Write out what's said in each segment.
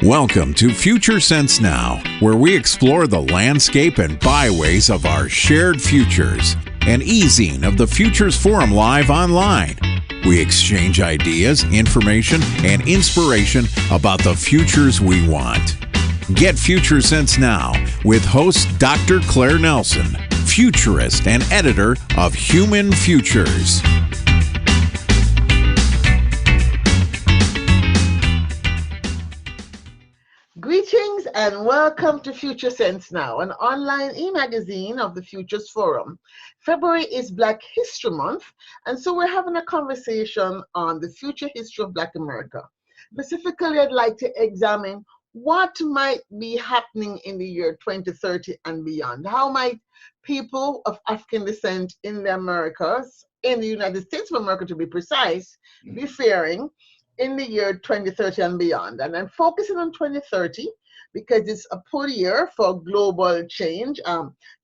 Welcome to Future Sense Now, where we explore the landscape and byways of our shared futures. An e-zine of the Futures Forum live online. We exchange ideas, information, and inspiration about the futures we want. Get Future Sense Now with host Dr. Claire Nelson, futurist and editor of Human Futures. Greetings and welcome to Future Sense Now, an online e-magazine of the Futures Forum. February is Black History Month, and so we're having a conversation on the future history of Black America. Specifically, I'd like to examine what might be happening in the year 2030 and beyond. How might people of African descent in the Americas, in the United States of America to be precise, be faring in the year 2030 and beyond. And I'm focusing on 2030 because it's a pull year for global change.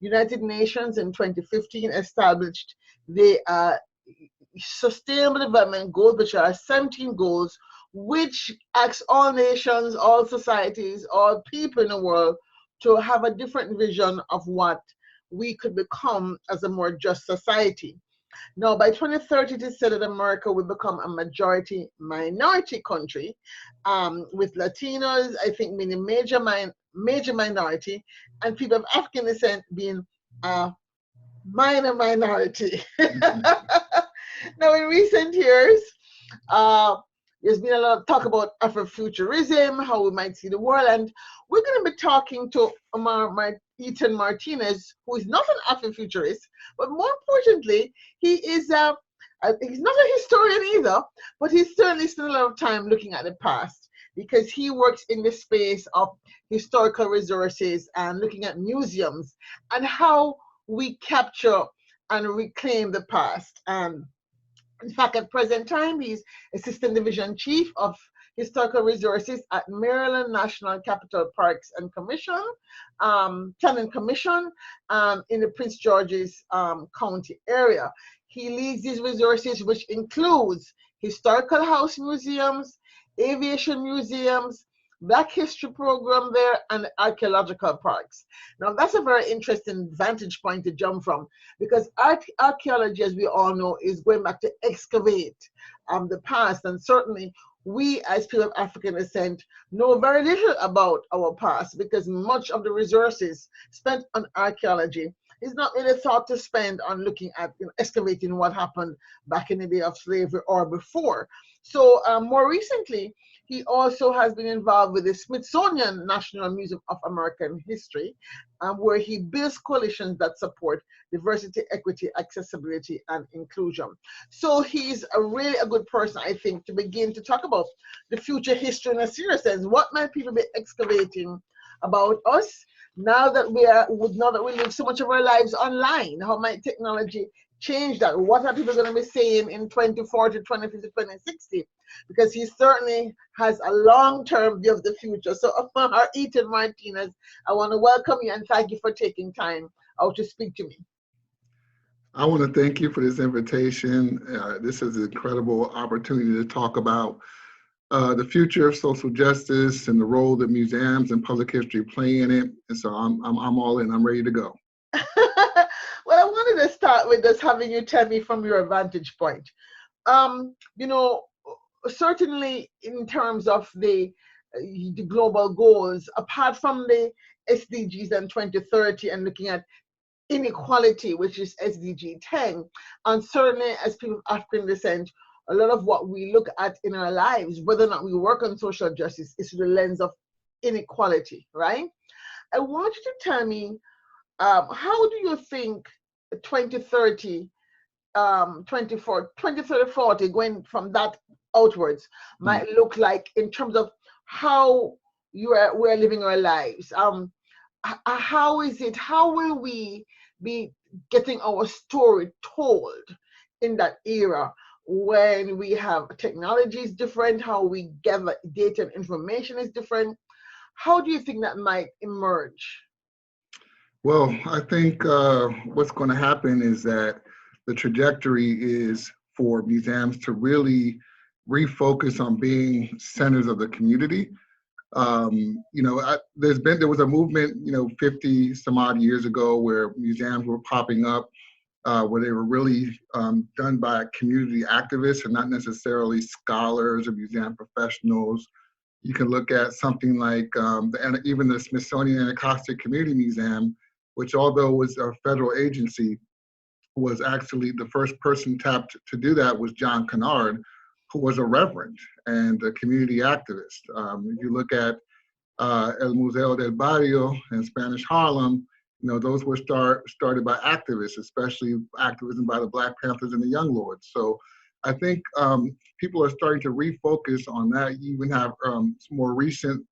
United Nations in 2015 established the Sustainable Development Goals, which are 17 goals, which asks all nations, all societies, all people in the world to have a different vision of what we could become as a more just society. Now, by 2030, it is said that America will become a majority-minority country, with Latinos, I think, being a major minority, and people of African descent being a minor minority. Now, in recent years, there's been a lot of talk about Afrofuturism, how we might see the world, and we're going to be talking to Omar Eaton Martinez, who is not an Afrofuturist, but more importantly, he's not a historian either, but he's certainly spent a lot of time looking at the past because he works in the space of historical resources and looking at museums and how we capture and reclaim the past. In fact, at present time, he's Assistant Division Chief of Historical Resources at Maryland National Capital Parks and Planning Commission in the Prince George's County area. He leads these resources, which includes historical house museums, aviation museums, Black history program there, and archaeological parks. Now, that's a very interesting vantage point to jump from, because archaeology, as we all know, is going back to excavate the past, and certainly we as people of African descent know very little about our past because much of the resources spent on archaeology is not really thought to spend on looking at excavating what happened back in the day of slavery or before. So more recently, he also has been involved with the Smithsonian National Museum of American History, where he builds coalitions that support diversity, equity, accessibility, and inclusion. So he's really a good person, I think, to begin to talk about the future history in a serious sense. What might people be excavating about us now that we live so much of our lives online? How might technology change that? What are people going to be saying in 2040, 2050, 2060? Because he certainly has a long-term view of the future. So, Omar Eaton Martinez, I want to welcome you and thank you for taking time out to speak to me. I want to thank you for this invitation. This is an incredible opportunity to talk about the future of social justice and the role that museums and public history play in it. And so I'm all in. I'm ready to go. Well, I wanted to start with just having you tell me from your vantage point. Certainly in terms of the global goals, apart from the SDGs and 2030 and looking at inequality, which is SDG 10, and certainly as people of African descent, a lot of what we look at in our lives, whether or not we work on social justice, is through the lens of inequality, right? I want you to tell me, how do you think 2030, 2040, going from that outwards, might look like in terms of how we're living our lives? How will we be getting our story told in that era when we have technology is different, how we gather data and information is different? How do you think that might emerge? Well, I think what's going to happen is that the trajectory is for museums to really refocus on being centers of the community There was a movement, 50 some odd years ago where museums were popping up, where they were really done by community activists and not necessarily scholars or museum professionals. You can look at something like even the Smithsonian Anacostia Community Museum, which although was a federal agency, was actually the first person tapped to do that was John Kennard, who was a reverend and a community activist. If you look at El Museo del Barrio in Spanish Harlem, those were started by activists, especially activism by the Black Panthers and the Young Lords. So I think people are starting to refocus on that. You even have some more recent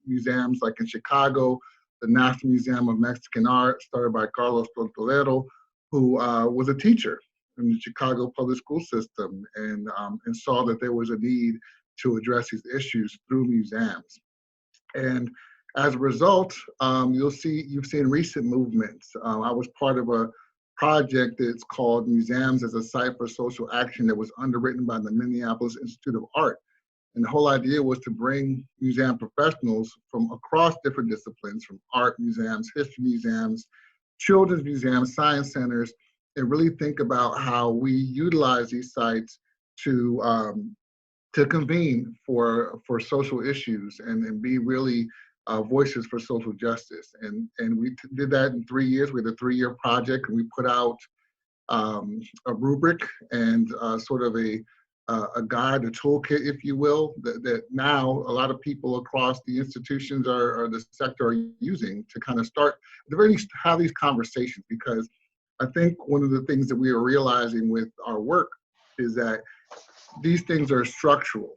museums, like in Chicago, the National Museum of Mexican Art, started by Carlos Tortolero, who was a teacher in the Chicago public school system and saw that there was a need to address these issues through museums. And as a result, you've seen recent movements. I was part of a project that's called Museums as a Site for Social Action that was underwritten by the Minneapolis Institute of Art. And the whole idea was to bring museum professionals from across different disciplines, from art museums, history museums, children's museums, science centers, and really think about how we utilize these sites to convene for social issues and be really voices for social justice. And we did that in 3 years. We had a 3-year project, and we put out a rubric and sort of a guide, a toolkit, if you will, that now a lot of people across the institutions or the sector are using to kind of start, at the very least, have these conversations. Because I think one of the things that we are realizing with our work is that these things are structural.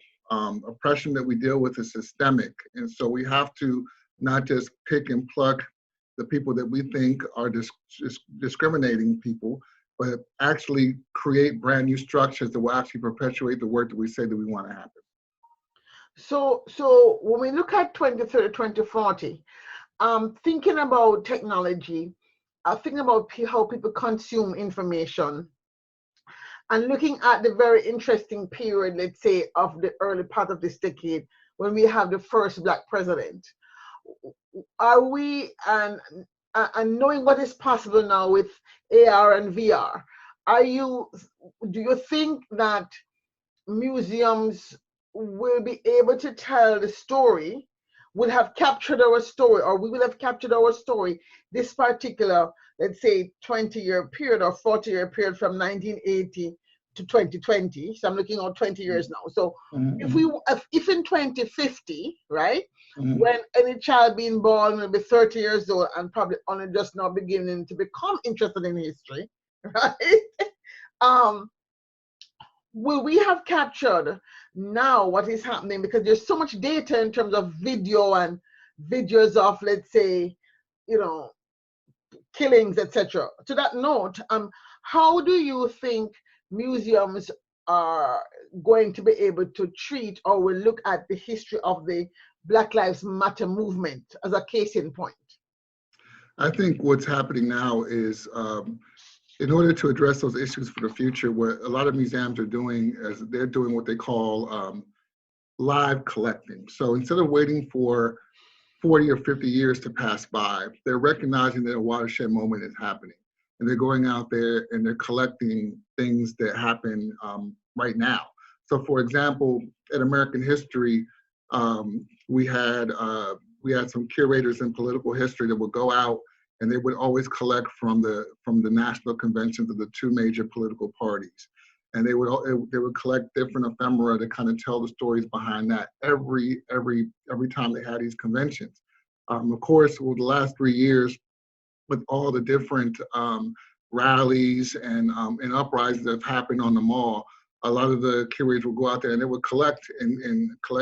Oppression that we deal with is systemic. And so we have to not just pick and pluck the people that we think are discriminating people, but actually create brand new structures that will actually perpetuate the work that we say that we want to happen. So when we look at 2030, 2040, thinking about technology, thinking about how people consume information, and looking at the very interesting period, let's say, of the early part of this decade, when we have the first Black president, are we, and knowing what is possible now with AR and VR, do you think that museums will be able to tell the story, will have captured our story, or we will have captured our story, this particular, let's say, 20-year period or 40-year period from 1980 to 2020? So I'm looking at 20 years now. So if in 2050, right, when any child being born will be 30 years old and probably only just now beginning to become interested in history, right? Will we have captured now what is happening? Because there's so much data in terms of video and videos of, let's say, killings, etc. To that note, how do you think museums are going to be able to treat or will look at the history of the Black Lives Matter movement as a case in point? I think what's happening now is, in order to address those issues for the future, what a lot of museums are doing is they're doing what they call live collecting. So instead of waiting for 40 or 50 years to pass by, they're recognizing that a watershed moment is happening. And they're going out there and they're collecting things that happen right now. So for example, at American History, we had some curators in political history that would go out and they would always collect from the national conventions of the two major political parties. And they would collect different ephemera to kind of tell the stories behind that every time they had these conventions. Of course, over the last 3 years, with all the different rallies and uprisings that have happened on the mall, a lot of the curators would go out there and they would collect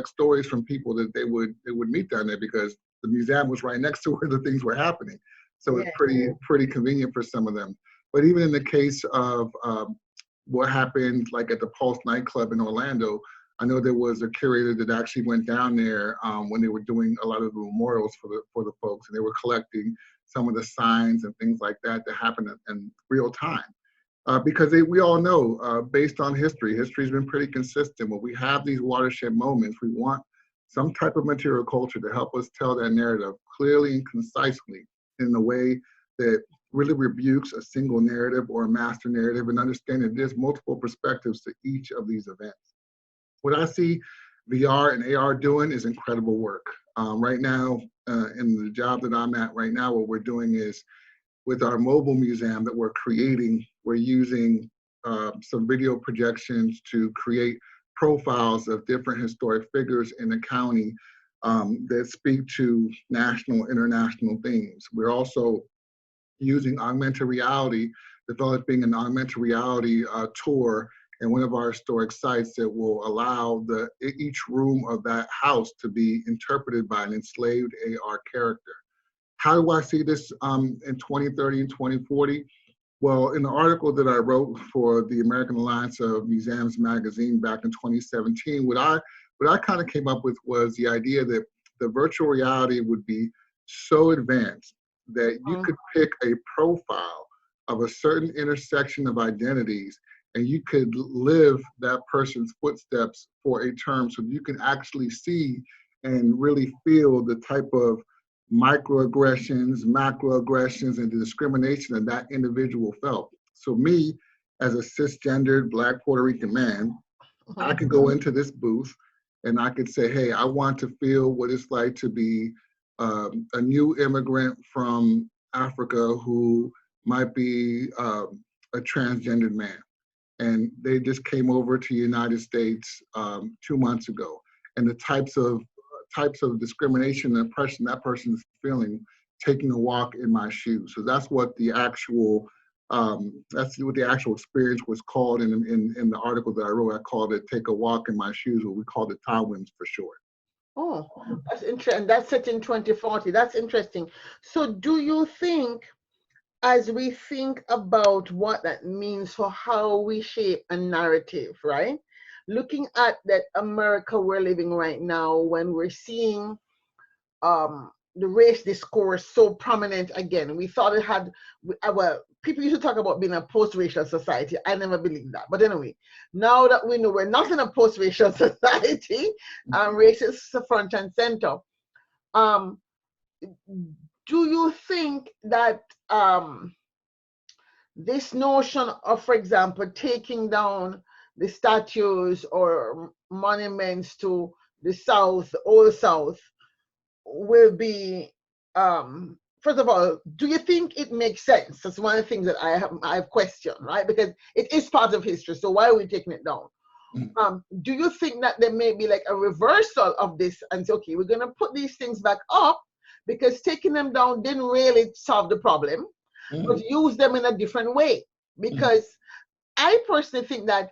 stories from people that they would meet down there, because the museum was right next to where the things were happening. So it's pretty convenient for some of them. But even in the case of what happened like at the Pulse nightclub in Orlando, I know there was a curator that actually went down there when they were doing a lot of the memorials for the folks, and they were collecting some of the signs and things like that happened in real time. Because we all know, based on history has been pretty consistent. When we have these watershed moments, we want some type of material culture to help us tell that narrative clearly and concisely in a way that really rebukes a single narrative or a master narrative, and understand that there's multiple perspectives to each of these events. What I see VR and AR doing is incredible work. Right now, in the job that I'm at right now, what we're doing is with our mobile museum that we're creating, we're using some video projections to create profiles of different historic figures in the county that speak to national, international themes. We're also using augmented reality, developing an augmented reality tour in one of our historic sites that will allow each room of that house to be interpreted by an enslaved AR character. How do I see this in 2030 and 2040? Well, in the article that I wrote for the American Alliance of Museums magazine back in 2017, what I kind of came up with was the idea that the virtual reality would be so advanced that you could pick a profile of a certain intersection of identities, and you could live that person's footsteps for a term, so you can actually see and really feel the type of microaggressions, macroaggressions, and the discrimination that individual felt. So me, as a cisgendered Black Puerto Rican man, I could go into this booth and I could say, hey, I want to feel what it's like to be a new immigrant from Africa who might be a transgendered man. And they just came over to the United States 2 months ago. And the types of discrimination and oppression that person is feeling, taking a walk in my shoes. So that's what the actual experience was called in the article that I wrote. I called it "Take a Walk in My Shoes," or we called it TAWIMS for short. Oh, that's interesting. That's set in 2040. That's interesting. So do you think, as we think about what that means for how we shape a narrative, right? Looking at that America we're living right now, when we're seeing the race discourse so prominent again. We thought it had, well, people used to talk about being a post-racial society. I never believed that. But anyway, now that we know we're not in a post-racial society, race is front and center. Do you think that this notion of, for example, taking down the statues or monuments to the South, the Old South, will be, first of all, do you think it makes sense? That's one of the things that I have questioned, right? Because it is part of history, so why are we taking it down? Do you think that there may be like a reversal of this and say, okay, we're going to put these things back up because taking them down didn't really solve the problem, but use them in a different way? Because I personally think that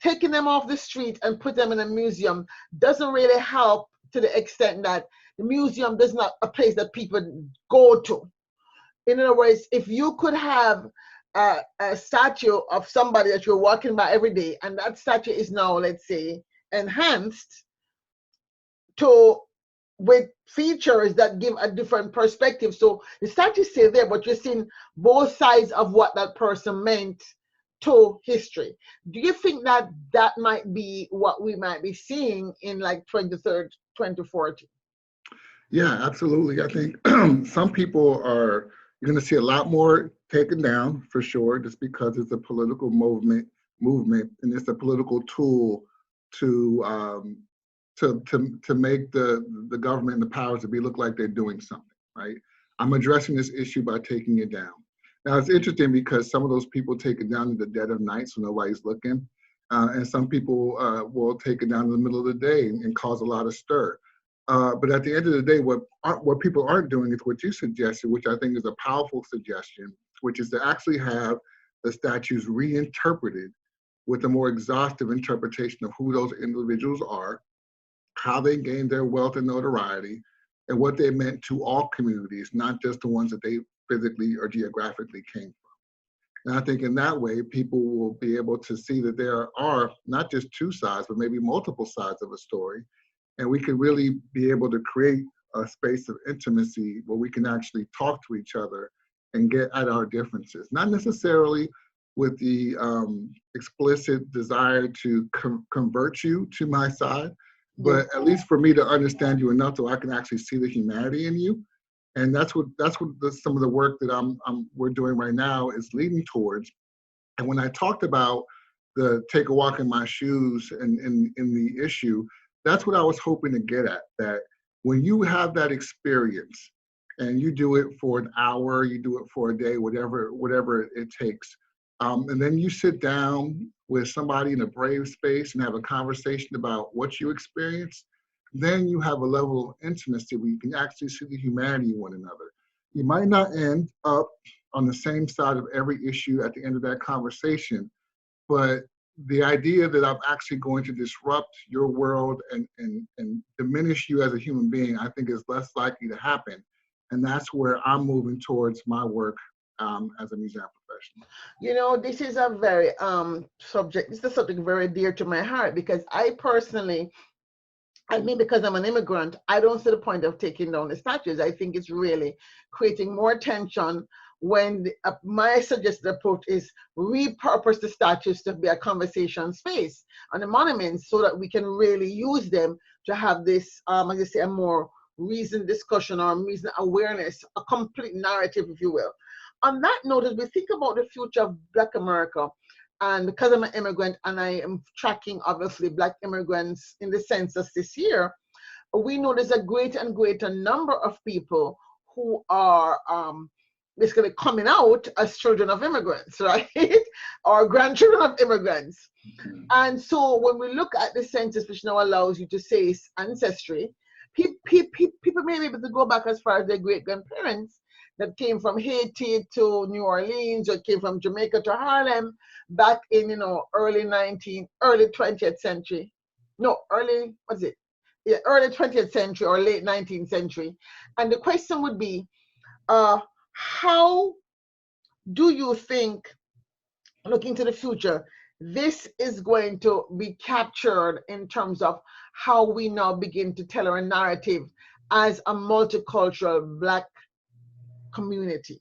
taking them off the street and put them in a museum doesn't really help, to the extent that the museum is not a place that people go to. In other words, if you could have a statue of somebody that you're walking by every day, and that statue is now, let's say, enhanced with features that give a different perspective. So the statue is still there, but you're seeing both sides of what that person meant to history. Do you think that that might be what we might be seeing in like 2030, 2040? Yeah, absolutely. I think some people you're going to see a lot more taken down for sure, just because it's a political movement, and it's a political tool to make the government and the powers that be look like they're doing something, right? I'm addressing this issue by taking it down. Now, it's interesting because some of those people take it down in the dead of night, so nobody's looking. And some people will take it down in the middle of the day and cause a lot of stir. But at the end of the day, what people aren't doing is what you suggested, which I think is a powerful suggestion, which is to actually have the statues reinterpreted with a more exhaustive interpretation of who those individuals are, how they gained their wealth and notoriety, and what they meant to all communities, not just the ones that they physically or geographically came from. And I think in that way, people will be able to see that there are not just two sides, but maybe multiple sides of a story. And we can really be able to create a space of intimacy where we can actually talk to each other and get at our differences, not necessarily with the explicit desire to convert you to my side, but at least for me to understand you enough so I can actually see the humanity in you. And that's what some of the work that we're doing right now is leading towards. And when I talked about the take a walk in my shoes and in the issue, that's what I was hoping to get at, that when you have that experience and you do it for an hour, you do it for a day, whatever it takes, and then you sit down with somebody in a brave space and have a conversation about what you experienced, then you have a level of intimacy where you can actually see the humanity in one another. You might not end up on the same side of every issue at the end of that conversation, but the idea that I'm actually going to disrupt your world and diminish you as a human being, I think is less likely to happen. And that's where I'm moving towards my work as a museum professional. You know, this is a very this is a subject very dear to my heart, because I personally, I mean, because I'm an immigrant, I don't see the point of taking down the statues. I think it's really creating more tension when my suggested approach is repurpose the statues to be a conversation space on the monuments so that we can really use them to have this, as I say, a more reasoned discussion or reasoned awareness, a complete narrative, if you will. On that note, as we think about the future of Black America, and because I'm an immigrant and I am tracking, obviously, Black immigrants in the census this year, we know there's a greater and greater number of people who are basically coming out as children of immigrants, right? Or grandchildren of immigrants. Mm-hmm. And so when we look at the census, which now allows you to say ancestry, people may be able to go back as far as their great-grandparents that came from Haiti to New Orleans, or came from Jamaica to Harlem back in, early 20th century. No, early 20th century or late 19th century. And the question would be, how do you think, looking to the future, this is going to be captured in terms of how we now begin to tell our narrative as a multicultural Black community?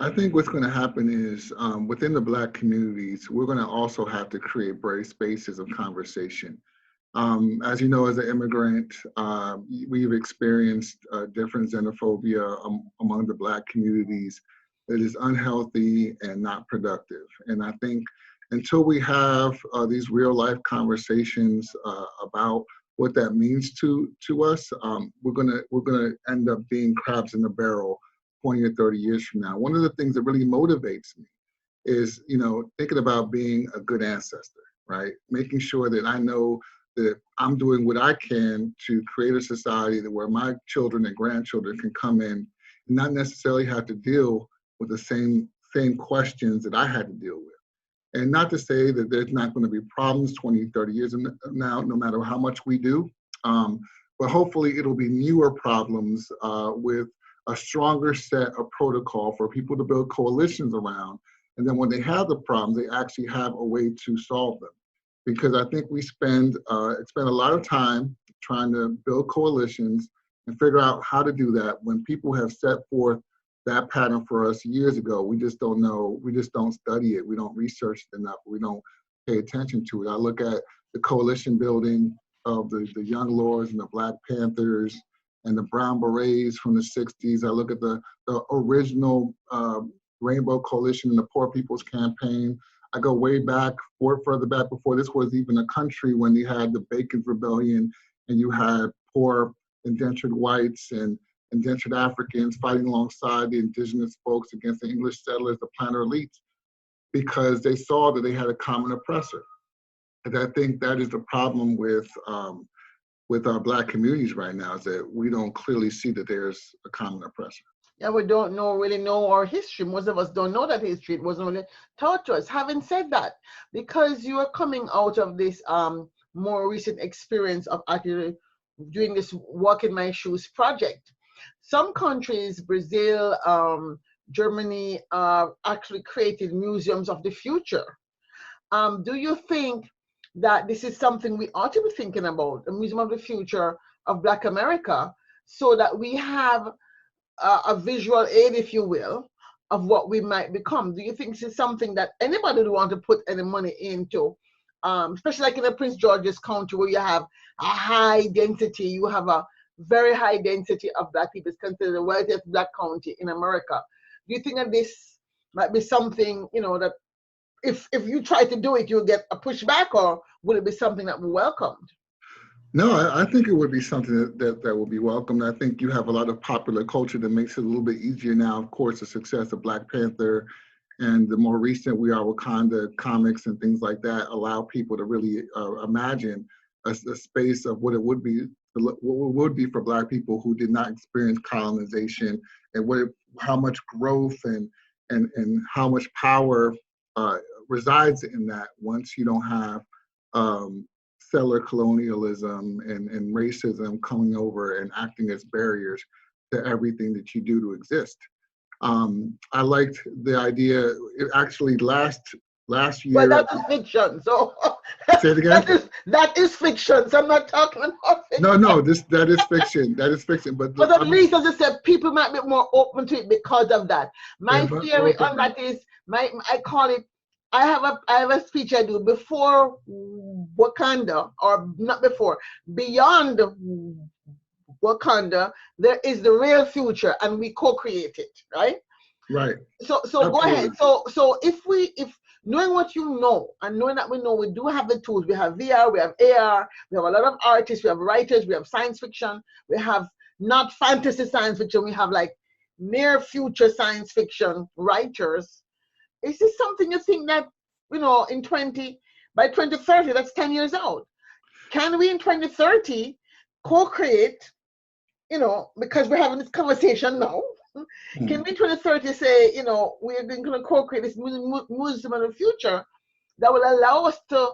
I think what's going to happen is within the Black communities, we're going to also have to create brave spaces of conversation. As you know, as an immigrant, we've experienced different xenophobia among the Black communities that is unhealthy and not productive. And I think until we have these real life conversations about what that means to us, we're gonna end up being crabs in the barrel 20 or 30 years from now. One of the things that really motivates me is, thinking about being a good ancestor, right? Making sure that I know that I'm doing what I can to create a society that where my children and grandchildren can come in and not necessarily have to deal with the same questions that I had to deal with. And not to say that there's not going to be problems 20, 30 years from now, no matter how much we do, but hopefully it'll be newer problems with a stronger set of protocol for people to build coalitions around. And then when they have the problems, they actually have a way to solve them. Because I think we spend a lot of time trying to build coalitions and figure out how to do that when people have set forth that pattern for us years ago. We just don't know, we just don't study it, we don't research it enough, we don't pay attention to it. I look at the coalition building of the Young Lords and the Black Panthers and the Brown Berets from the 60s. I look at the original Rainbow Coalition and the Poor People's Campaign. I go way back, further back before this was even a country, when you had the Bacon's Rebellion and you had poor indentured whites and indentured Africans fighting alongside the indigenous folks against the English settlers, the planter elites, because they saw that they had a common oppressor. And I think that is the problem with our Black communities right now, is that we don't clearly see that there's a common oppressor. Yeah, we don't really know our history. Most of us don't know that history. It wasn't really taught to us. Having said that, because you are coming out of this more recent experience of actually doing this Walk in My Shoes project, some countries, Brazil, Germany, actually created museums of the future. Do you think that this is something we ought to be thinking about, a museum of the future of Black America, so that we have a visual aid, if you will, of what we might become? Do you think this is something that anybody would want to put any money into especially like in the Prince George's County where you have a high density, you have a very high density of Black people. It's considered the wealthiest Black county in America. Do you think that this might be something, that if you try to do it, you'll get a pushback, or would it be something that we welcomed? No, I think it would be something that will be welcomed. I think you have a lot of popular culture that makes it a little bit easier now. Of course, the success of Black Panther and the more recent We Are Wakanda comics and things like that allow people to really imagine a space of what it would be for Black people who did not experience colonization, and how much growth and how much power resides in that once you don't have settler colonialism and racism coming over and acting as barriers to everything that you do to exist. I liked the idea. It actually last year. Well, that is fiction. So say it again. That is fiction. So I'm not talking about fiction. No, that is fiction. That is fiction. But at least, as I said, people might be more open to it because of that. My theory on that is I call it. I have a speech I do before Wakanda, or not before, beyond Wakanda, there is the real future, and we co-create it, right? Right. So go ahead. So if knowing what you know, and knowing that we know we do have the tools, we have VR, we have AR, we have a lot of artists, we have writers, we have science fiction, we have not fantasy science fiction, we have like near future science fiction writers. Is this something you think that, by 2030, that's 10 years out? Can we in 2030 co-create, because we're having this conversation now, can we in 2030 say, we're going to co-create this museum of the future that will allow us to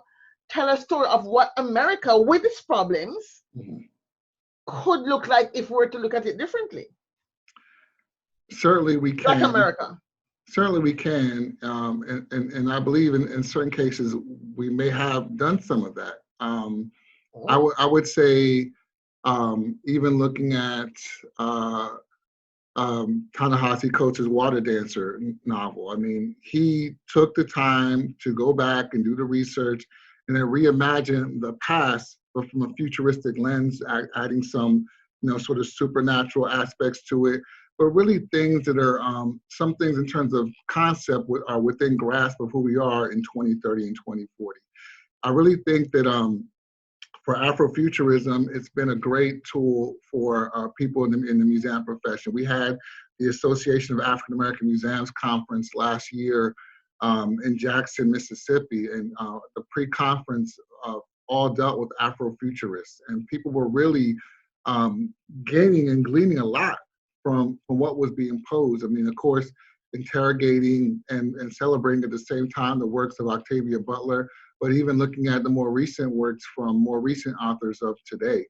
tell a story of what America with its problems could look like if we were to look at it differently? Certainly we can. Like America. Certainly we can, and I believe in certain cases we may have done some of that. I would say, even looking at Ta-Nehisi Coates' Water Dancer novel. I mean, he took the time to go back and do the research and then reimagine the past, but from a futuristic lens, adding some, sort of supernatural aspects to it. But really things that are, some things in terms of concept are within grasp of who we are in 2030 and 2040. I really think that for Afrofuturism, it's been a great tool for people in the museum profession. We had the Association of African American Museums conference last year in Jackson, Mississippi, and the pre-conference all dealt with Afrofuturists, and people were really gaining and gleaning a lot from what was being posed. I mean, of course, interrogating and celebrating at the same time the works of Octavia Butler, but even looking at the more recent works from more recent authors of today.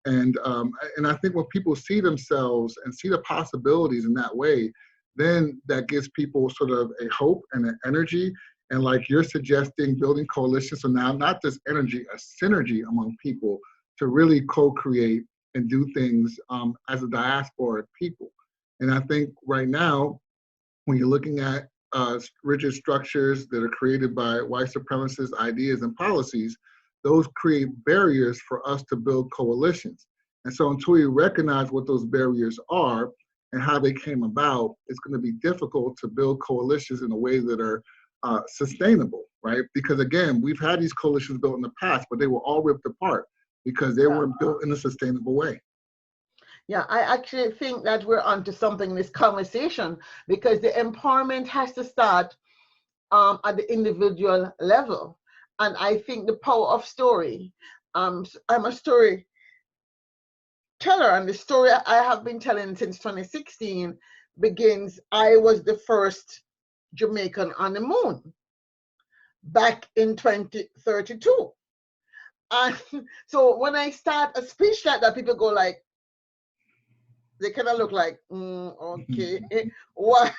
And I think when people see themselves and see the possibilities in that way, then that gives people sort of a hope and an energy. And like you're suggesting, building coalitions. So now not just energy, a synergy among people to really co-create and do things as a diaspora of people. And I think right now, when you're looking at rigid structures that are created by white supremacist ideas and policies, those create barriers for us to build coalitions. And so until we recognize what those barriers are and how they came about, it's going to be difficult to build coalitions in a way that are sustainable, right? Because again, we've had these coalitions built in the past, but they were all ripped apart because they weren't built in a sustainable way. Yeah, I actually think that we're onto something in this conversation, because the empowerment has to start at the individual level. And I think the power of story, I'm a storyteller, and the story I have been telling since 2016 begins, I was the first Jamaican on the moon back in 2032. And so when I start a speech like that, people go like, they kind of look like, okay, why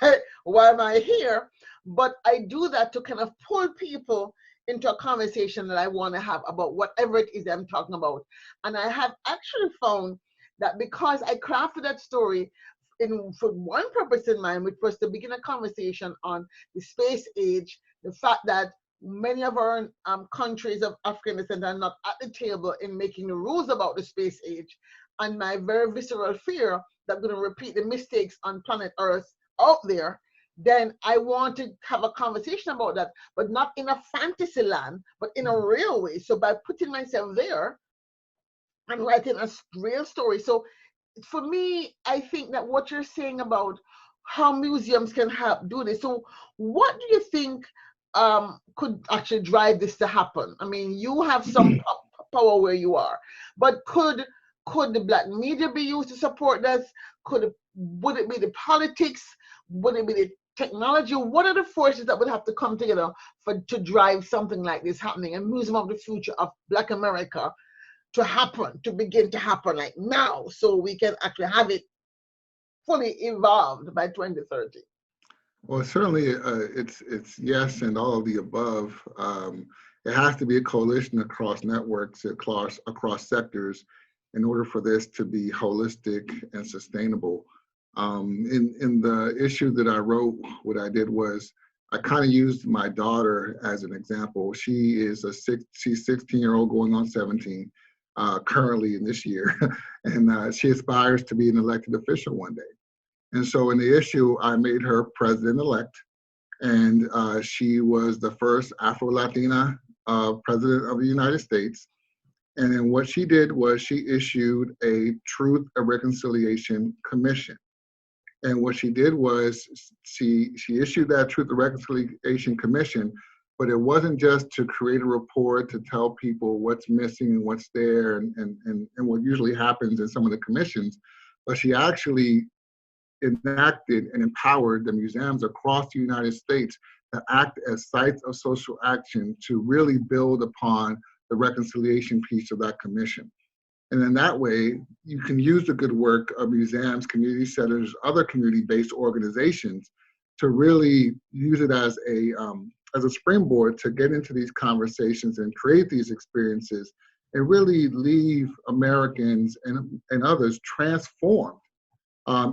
am I here? But I do that to kind of pull people into a conversation that I want to have about whatever it is I'm talking about. And I have actually found that because I crafted that story for one purpose in mind, which was to begin a conversation on the space age, the fact that many of our countries of African descent are not at the table in making the rules about the space age. And my very visceral fear that I'm going to repeat the mistakes on planet Earth out there, then I want to have a conversation about that, but not in a fantasy land, but in a real way. So by putting myself there and writing a real story. So for me, I think that what you're saying about how museums can help do this. So what do you think could actually drive this to happen? I mean, you have some power where you are, but could the Black media be used to support this? Would it be the politics? Would it be the technology? What are the forces that would have to come together to drive something like this happening? A Museum of the Future of Black America to begin to happen like now, so we can actually have it fully evolved by 2030. Well, certainly it's yes and all of the above. It has to be a coalition across networks, across sectors, in order for this to be holistic and sustainable. In the issue that I wrote, what I did was I kind of used my daughter as an example. She's 16-year-old going on 17 currently in this year, and she aspires to be an elected official one day. And so in the issue, I made her president-elect, and she was the first Afro-Latina president of the United States. And then what she did was she issued a Truth and Reconciliation Commission. And what she did was she issued that Truth and Reconciliation Commission, but it wasn't just to create a report to tell people what's missing and what's there and what usually happens in some of the commissions, but she actually enacted and empowered the museums across the United States to act as sites of social action to really build upon the reconciliation piece of that commission. And in that way, you can use the good work of museums, community centers, other community-based organizations to really use it as a springboard to get into these conversations and create these experiences and really leave Americans and others transformed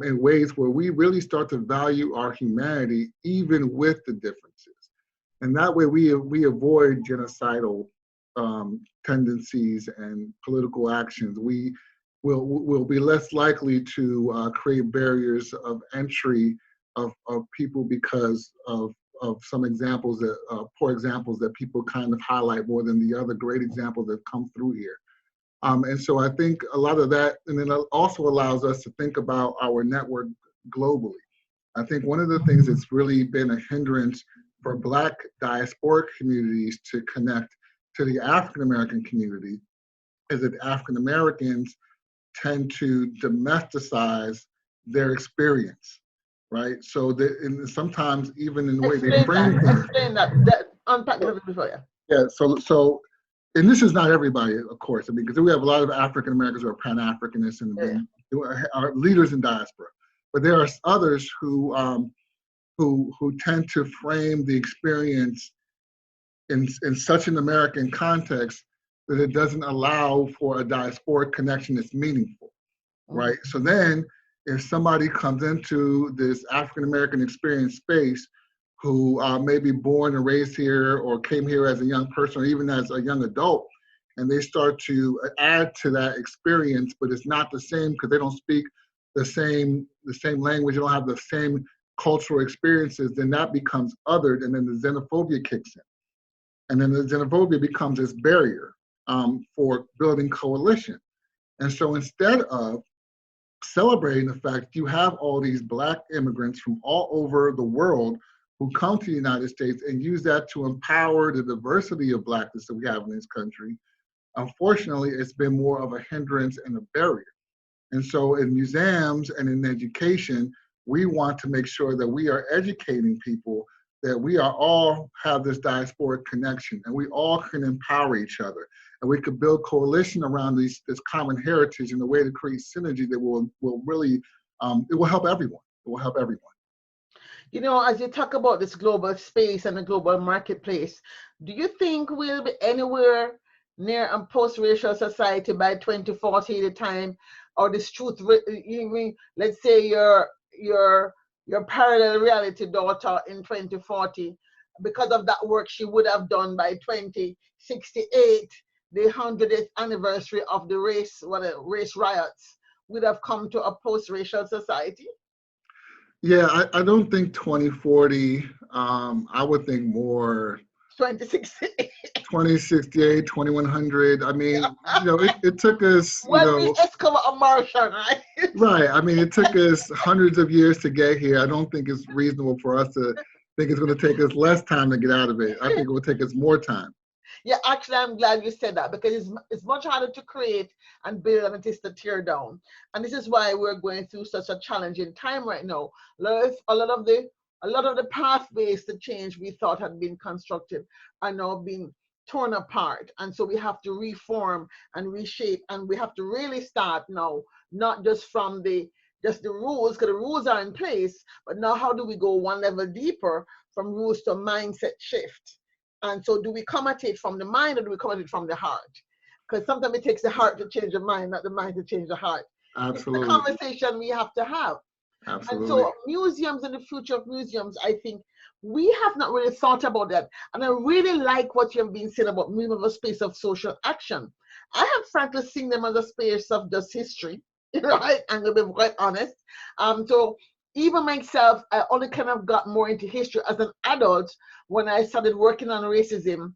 in ways where we really start to value our humanity even with the differences. And that way we avoid genocidal tendencies and political actions. We will be less likely to create barriers of entry of people because of some examples that poor examples that people kind of highlight more than the other great examples that come through here. And so I think a lot of that, and then it also allows us to think about our network globally. I think one of the things that's really been a hindrance for Black diasporic communities to connect to the African American community is that African Americans tend to domesticize their experience, right? So that, and sometimes even in the way they frame things. Explain that. Unpack it a little bit for you. Yeah. So, and this is not everybody, of course. I mean, because we have a lot of African Americans who are Pan-Africanists and who are leaders in diaspora, but there are others who tend to frame the experience in such an American context that it doesn't allow for a diasporic connection that's meaningful, right? So then if somebody comes into this African American experience space who may be born and raised here or came here as a young person or even as a young adult, and they start to add to that experience, but it's not the same because they don't speak the same language, they don't have the same cultural experiences, then that becomes othered, and then the xenophobia kicks in. And then the xenophobia becomes this barrier for building coalition. And so instead of celebrating the fact you have all these Black immigrants from all over the world who come to the United States and use that to empower the diversity of Blackness that we have in this country, unfortunately, it's been more of a hindrance and a barrier. And so in museums and in education, we want to make sure that we are educating people that we are all have this diasporic connection and we all can empower each other. And we could build coalition around this common heritage in a way to create synergy that will really, it will help everyone. It will help everyone. You know, as you talk about this global space and the global marketplace, do you think we'll be anywhere near a post-racial society by 2040, the time, or this truth, let's say your parallel reality daughter in 2040 because of that work she would have done by 2068, the 100th anniversary of the race riots would have come to a post-racial society? Yeah, I don't think 2040. I would think more 2068. 2068, 2100. I mean, it took us, When we discover a Martian, right? Right. I mean, it took us hundreds of years to get here. I don't think it's reasonable for us to think it's going to take us less time to get out of it. I think it will take us more time. Yeah, actually, I'm glad you said that, because it's much harder to create and build than it is to tear down. And this is why we're going through such a challenging time right now. A lot of the pathways to change we thought had been constructed are now being torn apart. And so we have to reform and reshape, and we have to really start now, not just from the rules, because the rules are in place, but now how do we go one level deeper from rules to mindset shift? And so do we come at it from the mind, or do we come at it from the heart? Because sometimes it takes the heart to change the mind, not the mind to change the heart. Absolutely. It's the conversation we have to have. Absolutely. And so museums and the future of museums, I think we have not really thought about that. And I really like what you've been saying about museum as a space of social action. I have frankly seen them as a space of just history, right? I'm going to be quite honest. So even myself, I only kind of got more into history as an adult when I started working on racism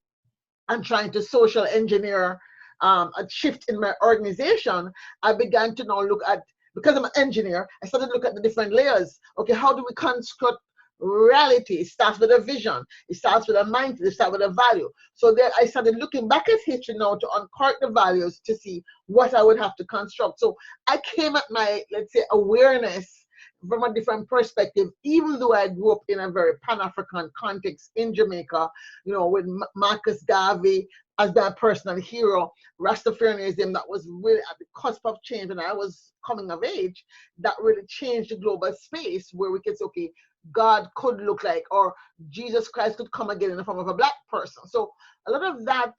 and trying to social engineer a shift in my organization. I began to now look at, because I'm an engineer, I started to look at the different layers. Okay, how do we construct reality? It starts with a vision. It starts with a mindset. It starts with a value. So then I started looking back at history now to uncork the values to see what I would have to construct. So I came at my, let's say, awareness from a different perspective, even though I grew up in a very Pan-African context in Jamaica, with Marcus Garvey as my personal hero, Rastafarianism that was really at the cusp of change when I was coming of age, that really changed the global space where we could say, okay, God could look like, or Jesus Christ could come again in the form of a black person. So a lot of that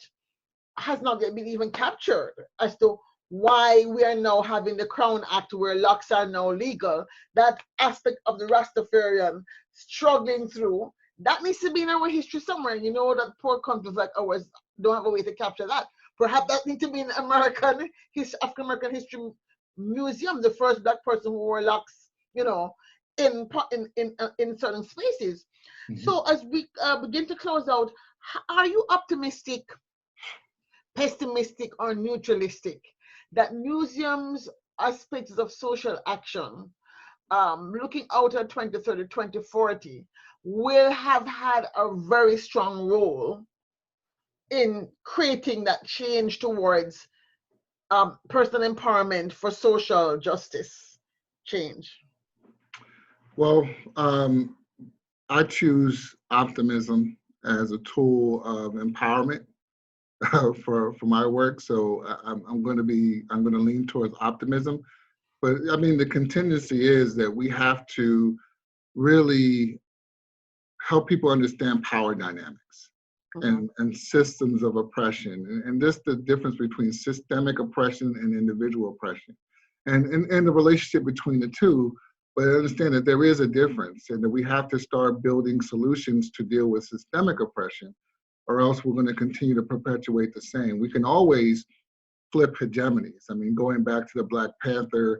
has not yet been even captured as to why we are now having the Crown Act where locks are now legal. That aspect of the Rastafarian struggling through, that needs to be in our history somewhere. That poor countries like ours don't have a way to capture that. Perhaps that needs to be in African American history museum, the first black person who wore locks, in certain spaces. Mm-hmm. So as we begin to close out, are you optimistic, pessimistic, or neutralistic that museums are spaces of social action, looking out at 2030, 2040, will have had a very strong role in creating that change towards personal empowerment for social justice change? Well, I choose optimism as a tool of empowerment for my work. So I'm going to lean towards optimism. But I mean, the contingency is that we have to really help people understand power dynamics and systems of oppression, and just the difference between systemic oppression and individual oppression, and the relationship between the two. But I understand that there is a difference, and that we have to start building solutions to deal with systemic oppression, or else we're going to continue to perpetuate the same. We can always flip hegemonies. I mean, going back to the Black Panther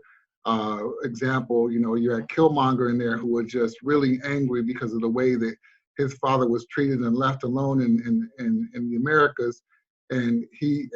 example, you had Killmonger in there who was just really angry because of the way that his father was treated and left alone in the Americas, and he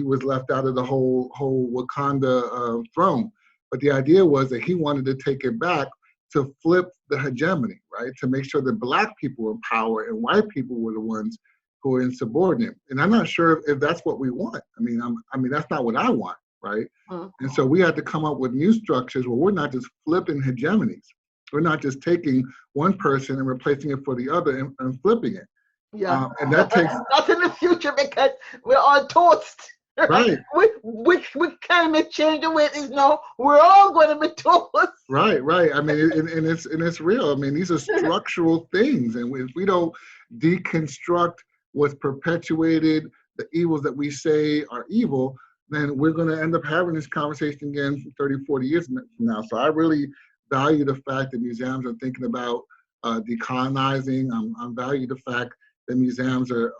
was left out of the whole Wakanda throne. But the idea was that he wanted to take it back to flip the hegemony, right? To make sure that Black people were in power and white people were the ones who were insubordinate. And I'm not sure if that's what we want. I mean, that's not what I want, right? Mm-hmm. And so we had to come up with new structures where we're not just flipping hegemonies. We're not just taking one person and replacing it for the other and flipping it. Yeah, and that takes not in the future, because we're all toast. Right. With climate change the way it is now, we're all going to be toast. Right. I mean, and it's real. I mean, these are structural things, and if we don't deconstruct what's perpetuated, the evils that we say are evil, then we're going to end up having this conversation again 30, 40 years from now. So I really value the fact that museums are thinking about decolonizing. I value the fact that museums are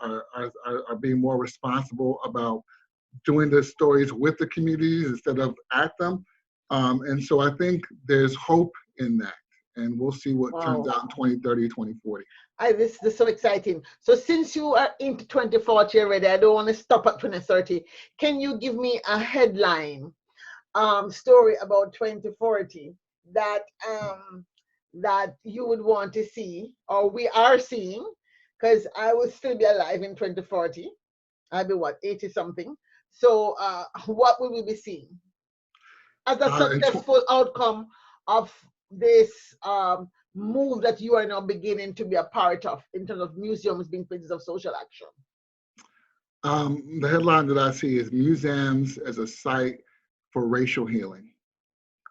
being more responsible about doing the stories with the communities instead of at them. And so I think there's hope in that. And we'll see what turns out in 2030, 2040. This is so exciting. So since you are into 2040 already, I don't want to stop at 2030. Can you give me a headline story about 2040 that that you would want to see, or we are seeing? Because I will still be alive in 2040. I'll be what, 80 something. So what will we be seeing as a successful outcome of this move that you are now beginning to be a part of in terms of museums being places of social action? The headline that I see is museums as a site for racial healing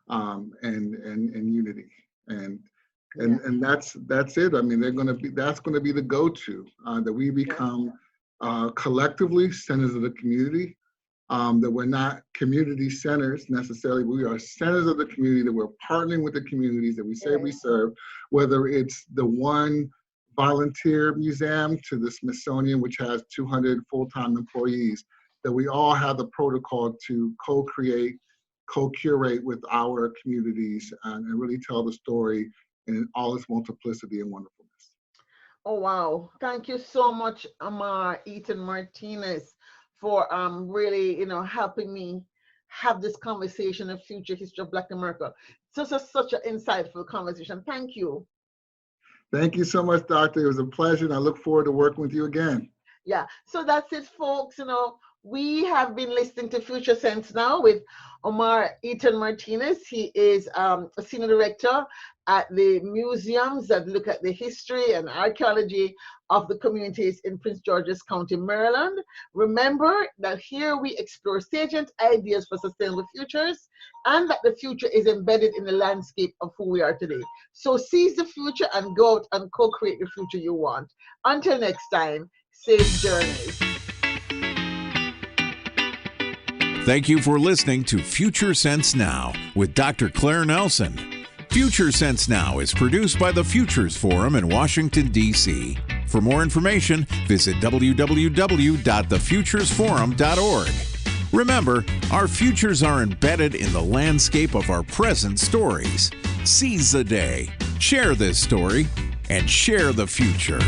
and unity. And that's it. I mean, that's going to be the go-to, that we become collectively centers of the community, that we're not community centers necessarily. We are centers of the community, that we're partnering with the communities that we say we serve, whether it's the one volunteer museum to the Smithsonian, which has 200 full-time employees, that we all have the protocol to co-create, co-curate with our communities and really tell the story in all its multiplicity and wonderfulness. Oh, wow. Thank you so much, Omar, Eaton, Martinez, for really, helping me have this conversation of future history of Black America. Such an insightful conversation. Thank you. Thank you so much, Doctor. It was a pleasure, and I look forward to working with you again. Yeah, so that's it, folks. We have been listening to Future Sense now with Omar Eaton Martinez. He is a senior director at the museums that look at the history and archaeology of the communities in Prince George's County, Maryland. Remember that here we explore salient ideas for sustainable futures, and that the future is embedded in the landscape of who we are today. So seize the future and go out and co-create the future you want. Until next time, safe journeys. Thank you for listening to Future Sense Now with Dr. Claire Nelson. Future Sense Now is produced by the Futures Forum in Washington, D.C. For more information, visit www.thefuturesforum.org. Remember, our futures are embedded in the landscape of our present stories. Seize the day, share this story, and share the future.